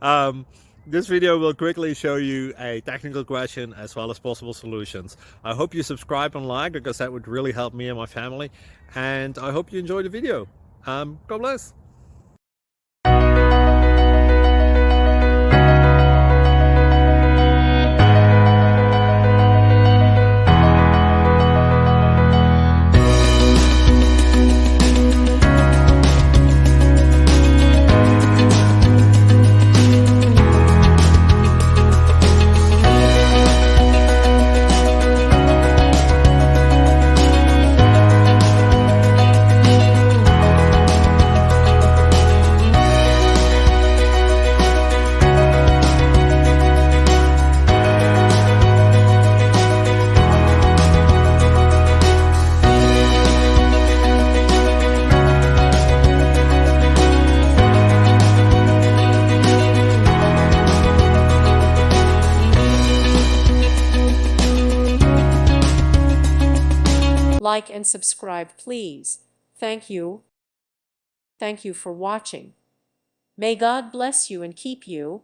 um, this video will quickly show you a technical question as well as possible solutions. I hope you subscribe and like, because that would really help me and my family. And I hope you enjoy the video. God bless. Like and subscribe, please. Thank you. Thank you for watching. May God bless you and keep you.